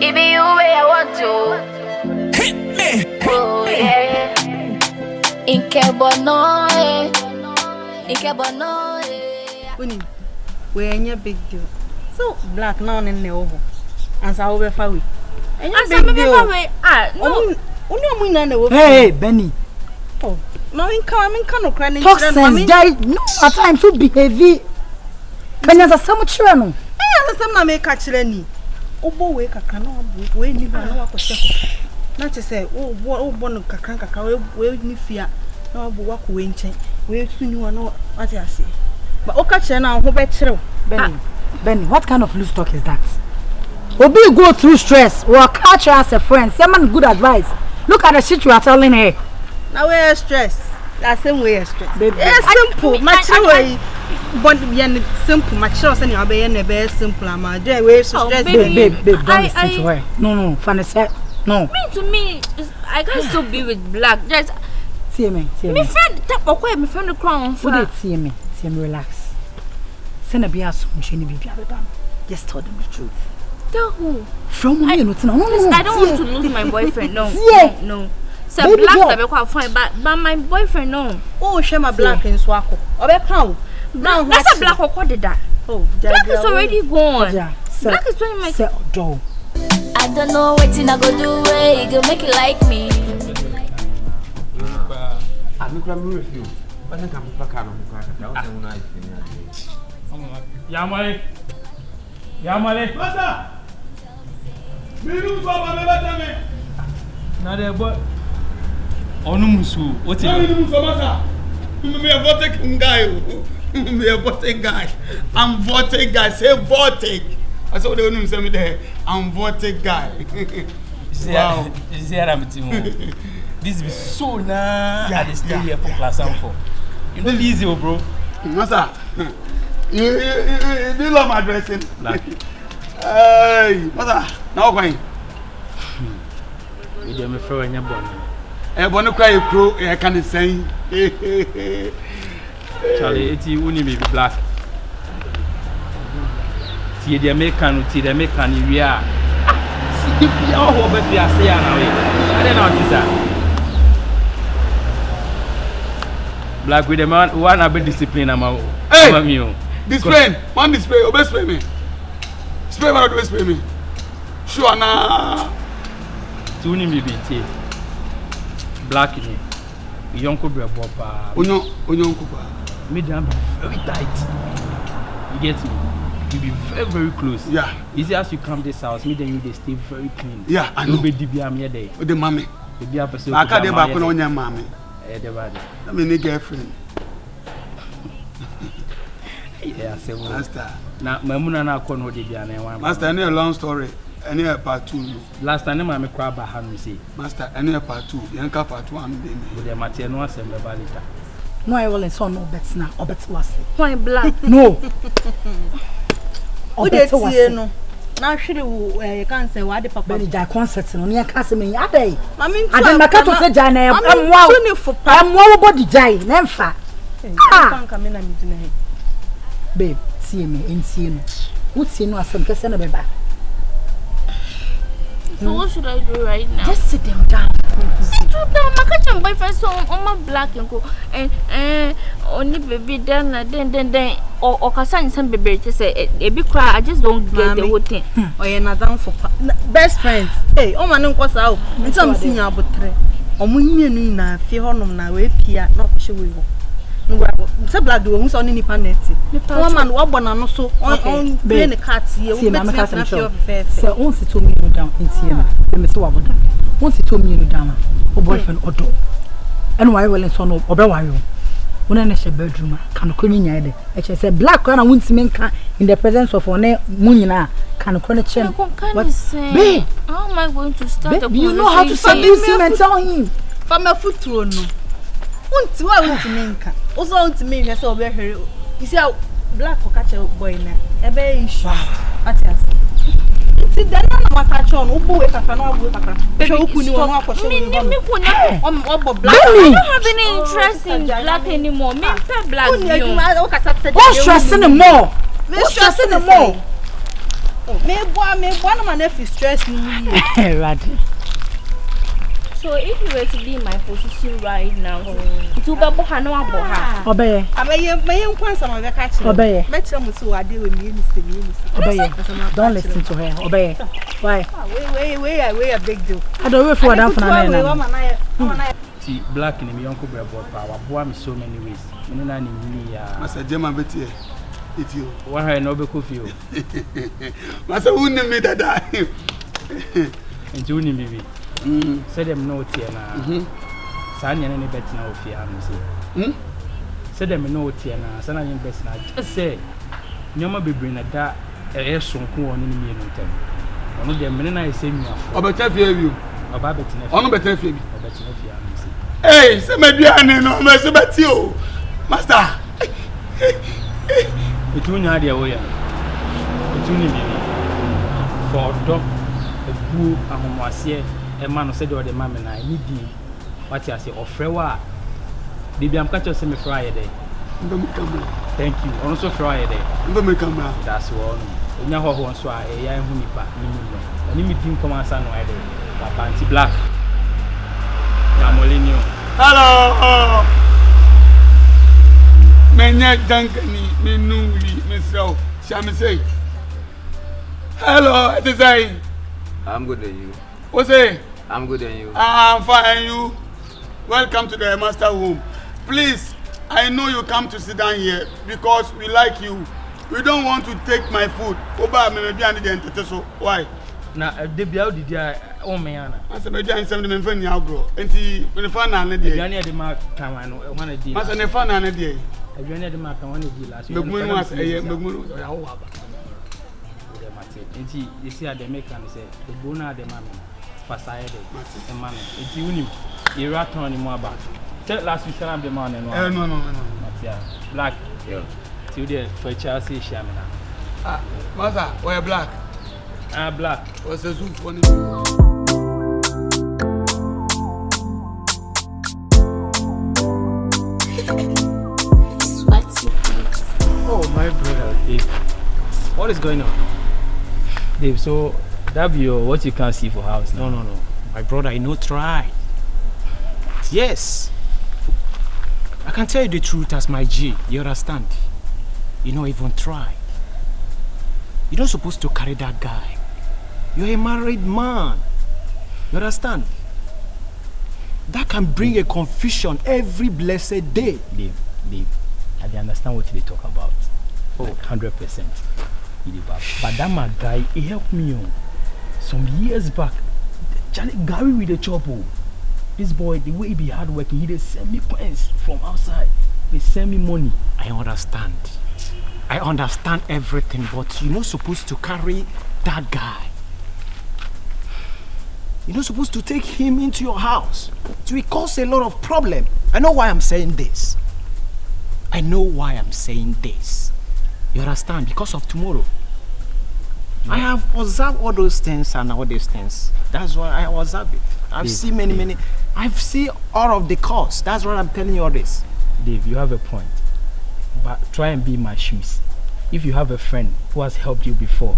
Baby, you way I want to. Hit me. Oh yeah. Inkebono. Winnie, we're in your big deal. So black now in the over. And so over far away. And you're big deal. No. Hey, Benny. Oh, Mammy, come on, crying. Talk sense, die. No, at times so behave. Can you say much no? I understand my make catch any. Oh, boy, canoe, we live on our perspective. Not to say, oh, one cacranca, we need fear. No, walk away. We soon you know what I say. But Okache now, who bet you? Benny, what kind of loose talk is that? Obi go through stress, or catch her as a friend. Someone good advice. Look at the shit you are telling her. Now we're stressed. That's same way stress. It's simple, mature way. But be simple, mature. Send you be very simple. I'm very stressed. Babe, don't listen to her. No, Vanessa, no. Me, I can still be with black. Just see me. My friend, tap away. My friend, the crown. See me, relax. Send a beer soon. She need be just tell them the truth. Tell who? From me, no. I don't want to lose my boyfriend. No. So black never quite fine, but my boyfriend no. Oh, she my black in Swako. Obe pound. That's a black or did that. Oh, black is already gone. Black is doing my door. I don't know what I go do. You go make it like me. I'm going to review. But I can't back on Yawmoole. What's up? Now there, but Onumusu, what's it? I'm a voting guy. I'm voting guy. Say voting. I saw the woman say me there. I'm voting guy. Wow. This is so nice. I stay here for class 4. You know easy, bro. Master, you love my dressing. Hey, master, now going. You don't me throw in your bonnet. I want to cry a crow. I can't say. Charlie, it's you only be black. See the American, we are. See if you are over the ASEAN. I don't know what is that. Black with the man, one a bit discipline. Hey, display, man, display, obey me. Spray me, obey me. Sure, na. Tuni me be tea. Black in it. Yonko brabo. Onyo kupa. Medium very tight. You get me? You be very, very close. Yeah. Easy as you come this house, me then you they stay very clean. Yeah, I know. Be DBM here day. The mommy. The be person. I can't back on your mommy. The body. I mean, the girlfriend. Yeah, say Master. Now, my mother na call no DBM. Master, any a long story. Any a part 2. Last time I crab by hand, say. Master, any a part 2. Yanka part 1. With the material no assembly balita. No, I will so no bets now. Or bets was it. Why black? No. Who did see no? Now she you can't say why the papa. Benny die concert no near Casimir Aday. I mean, I don't make to say Jana. I'm wow body jai. Nemfa. Ah, come in and meet babe, see me in seeing. What's you know as some person of back? So what should I do right now? Just sit them down. Sit down. My catch my boyfriend so on my black and go and only baby then or Kasan some baby to say a big cry. I just don't get the whole thing. Or you're not down for best friends. Hey, oh man, what's out? And some senior about 3. Or when na fear honum na we pia not sure we go. Say black do who's on any planet. One man what born no so on being a cat here. See my cat and show. So once it told me you down in Siena. Let me see what would. Once it told me you down. Oh boyfriend odo. And why well in son of Obewayo. When I share bedroom can clean yard. I say black one won't mean in the presence of one munina can connection. What say? How am I going to start a you know how to seduce him and tell him. From a foot to no. Won't why won't minka? Also want to me so be here. You see how black for catch a boy na. E be issue. Atias. Ti dan na catch on. Ubu we kaka na abu kaka. Show uku ni won akoshe we no. Black. I don't have any interest in black anymore. Me black. What's stressing the more? What's stressing the more? Me boy no man if stress me. Right. So if you were to be in my position right now, it will be boha no aboha. Obey. Me nkwan sama be catch. Obey. Me tell me so ade we me Obey. Don't listen to her. Obey. Why? We a big deal. I don't wait for that for na. See, black in my uncle brother power boy me so many ways. Me na ni ya. Master German betie. It you. What I no be coffee. Master who name me that. And you ni me. Say them no tia na. San yan ni bet na ofi am say. Say them no tia na. San yan bet na. Just say nyoma bebre na da e sonko won ni me no tem. Ono de me na say mi afo. Obeta fie bi. Oba bet na. Ono beta fie bi. Obeta na fie am say. Hey, say meduane no me say beti o. Master. Etunya de wo ya. Etuni bi. For dog ebu ahomwase e ma no say de o de ma me na ni di. What you say ofrewa. Dey bi am catch you say me fry dey. Thank you. Also fry dey. Ndo me camera. That's one. Onya ho ho nso a e ya hu nipa ni mu no. Ani mi din come answer no dey. Papa anti black. Yawmoole. Hello. Menya dankani me nungri me sell. Shall say? Hello, it is I. I'm good and you. What's it? I'm good and you. I'm fine and you. Welcome to the master home. Please, I know you come to sit down here because we like you. We don't want to take my food. Oba me be and the entertain. Why? Na de bia odi dia o me yana. Asa me dia nsem de me mfa ni agro. Enti me fa na de. Aduane de ma kan no e wana di. Asa ne fa na de. Aduane de ma kan wana di last. Megunu asa megunu ya wo aba. Enti yesi ade me kan say the bona de ma me. Fasaye de. E ma me. Enti unim. Ira ton ni mo aba. Tell last week am de man no. No. Yeah. Black. Yeah. Till there for Chelsea share me now. Ah, master, we black. Black. What's the zoo funny? Oh, my brother, Dave. What is going on? Dave, so that be your what you can't see for house now. No. My brother, you know, try. Yes. I can tell you the truth as my G. You understand? You know, even try. You're not supposed to carry that guy. You're a married man. You understand? That can bring a confusion every blessed day. Dave, I understand what they talk about. Like 100%. But that my guy, he helped me some years back. Gary with the chopper. This boy, the way he be hardworking, he dey send me coins from outside. They send me money. I understand everything, but you're not supposed to carry that guy. You're not supposed to take him into your house. It will cause a lot of problem. I know why I'm saying this. You understand? Because of tomorrow. I have observed all those things and all these things. That's why I observe it. I've seen many. I've seen all of the cause. That's why I'm telling you all this. Dave, you have a point. But try and be in my shoes. If you have a friend who has helped you before,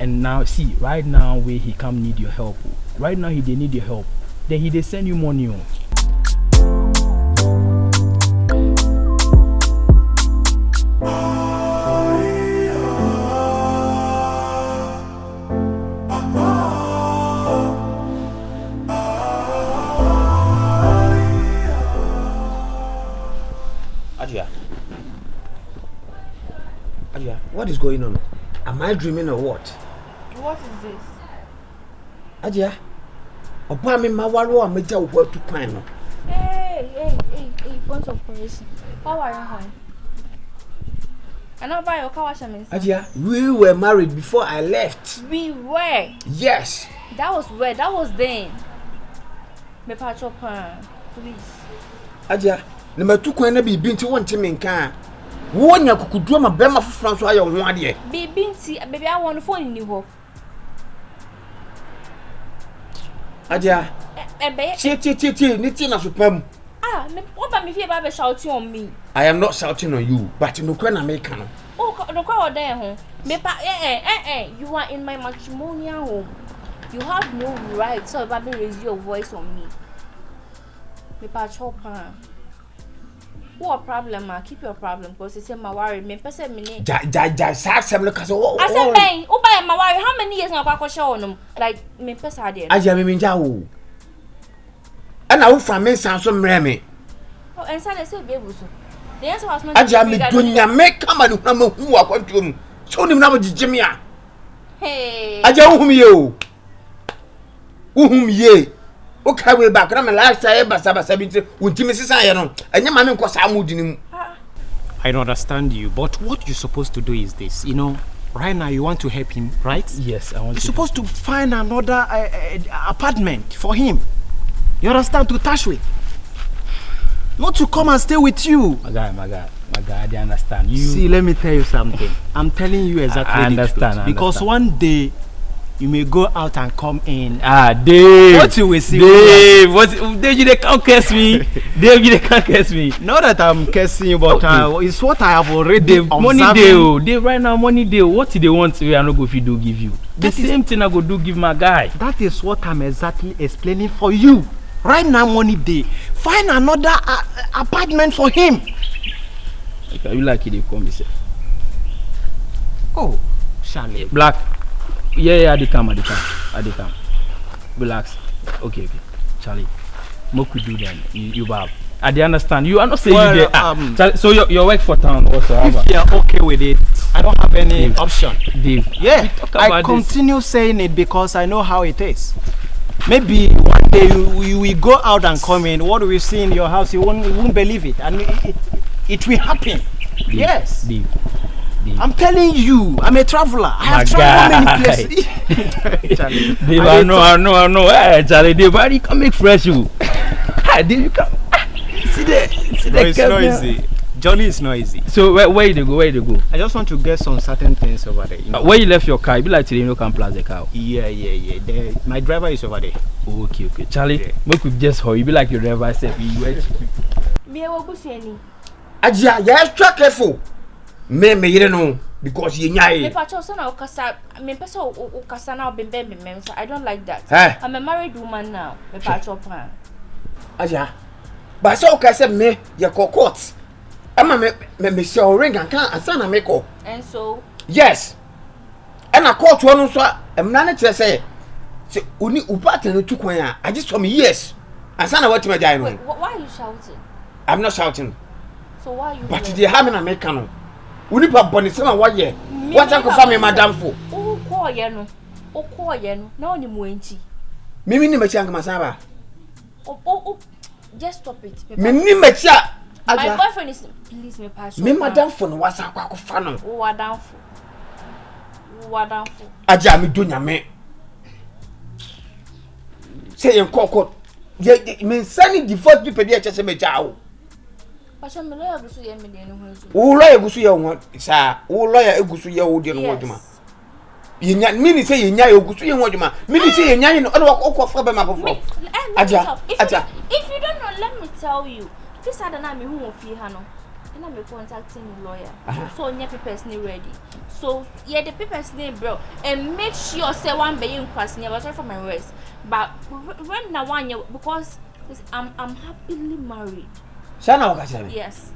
and now see, right now where he come need your help. Right now he they need your help. Then he they send you money on. What is going on? Am I dreaming or what? What is this? Hajia, opa me mawaro a meja wo tu kwan no. Hey, point of correction. How are you home? I know by your car Hajia, we were married before I left. We were? Yes. That was where? That was then. Me patch please. Hajia, na matu kwan na bibi nti won me nka. Wonya kukudu ma bema fufran so ayo ho ade. Baby I want phone in you. Hajia. Che, ni na so pam. Me what ba me fear ba shouting on me. I am not shouting on you, but no kwa na make no. Oh, no kwa there ho. You are in my matrimonial home. You have no right to ever raise your voice on me. Mepa chopa. What problem? Keep your problem because it's my worry. Me person me ne. Ja saksem no kaso. I said ben, oba my worry. How many years na kwa show on like me person ade. Aja me nja wo. Ana wo fa me san so mre me. Oh, and say be ebuso. The answer was not. Aja me dunya me kama no na ma hu akwantuom. So nim na mo jijimi a. Hey. Aja wo hum ye o. Wo hum ye. O ka we back na me last time basa bi ti untimi sisan ye no. Enya ma me nko sa amudi ni mu. I don't understand you, but what you're supposed to do is this. You know, right now you want to help him, right? Yes, I want. You're supposed to find another apartment for him. You understand? To touch with. Not to come and stay with you. My guy, I don't understand. You see, let me tell you something. I'm telling you exactly I understand. Because one day you may go out and come in. Dave. What you will see? Dave, Dave, you can't curse me. Dave, you can't curse me. Not that I'm cursing you, but it's what I have already observed. Money deal. Dave, right now, money deal. What do they want? We are not going to do give you. The same thing I go do give my guy. That is what I'm exactly explaining for you. Right now, money day. Find another apartment for him. Okay, you like it? They come, say. Oh, Charlie. Black. Yeah, I come. Relax. Okay. Charlie, what could do then? You have. I understand. You are not saying you there. So your work for town also. If you are okay with it, I don't have any option. Dave. Yeah, I continue saying it because I know how it is. Maybe one day you will go out and come in. What we see in your house, you won't believe it, and it will happen. Dave, yes. Dave. I'm telling you, I'm a traveler. I have traveled many places. Dave, I know. Hey, Charlie, Dave, you can make fresh you. Dave, you come. See the no, it's not easy. Johnny is not easy. So where you go? I just want to get some certain things over there. You know? Where you left your car? You be like today, you can place the car. Yeah. My driver is over there. Okay. Charlie, we could just hold. You be like your driver said. You wait. Me I go see any. Ajia, you extra careful. Me you know because you nyai. Me pacho so na okasa. Me person okasa na bembe. I don't like that. Hey. I'm a married woman now. Me pacho plan. Ajia, but so okasa me you court. Ama me show ring and can asana me call. And so yes. And I call to one so I'm not say uni upate no tukwan a I just told me yes. Asana what me die no. Why are you shouting? I'm not shouting. So why are you? But they have na make no. Uni pa boni se na what year. What I confirm me madam for. O call ye no. Na oni mu enti. Mimi ni mechi angama saba. Just stop it. Mimi ni mechi my boyfriend is please me pass. Me madam for no wasa kwa fa no. O wadam for. Aja me do nyame. Say en kokot. Ye me sani the first people dey chese me jawo. Pasha me lawyer gusu ye me dey no ho. Wo lawyer gusu ye ho sa. Wo lawyer egusu ye wo dey no ho djuma. Yenya mini say yenya ye gusu ye ho djuma. Mini say yenya ye no okwa be ma bofo. Aja. If you don't know, let me tell you. This other na me who won fee ha no. And I'm contacting the lawyer. So your papers ni ready. So yeah, the papers ni bro. And make sure say one be in class never sorry for my words. But when na one year because I'm happily married. Sana wakasema. Yes.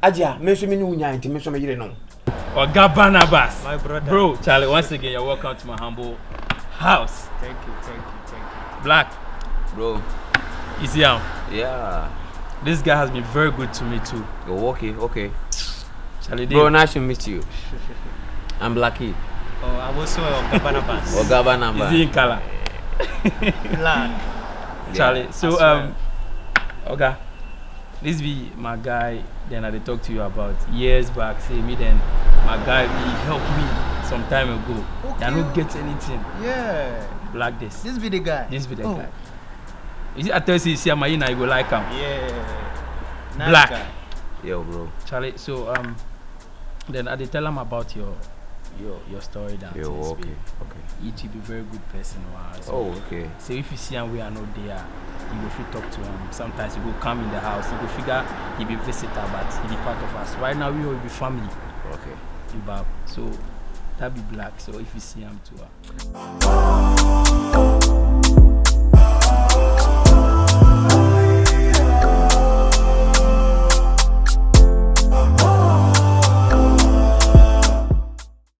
Aja, me so me ni unya enti me so me yire no. Oga Barnabas. My brother. Bro, Charlie, once again you're welcome to my humble house. Thank you. Black. Bro. You see him? Yeah. This guy has been very good to me too. Oh, okay. Charlie, bro, nice to meet you. I'm Blacky. Oh, I'm also Oga Barnabas. Oga Barnabas. Is he in color? Black. Charlie, so Oga, this be my guy. Then I talk to you about years back. Say me then, my guy he helped me some time ago. Okay. I don't get anything. Yeah. Like this. This be the guy. Guy. Is it I tell you see my you go like him? Yeah. Nice Black. Guy. Yo, bro. Charlie, so then I tell him about your story that yo, okay. You to be very good person. So, okay. So if you see him we are not there, you go free talk to him. Sometimes you go come in the house, you go figure he be visitor, but he be part of us. Right now we will be family. Okay. So be black. So if you see him too.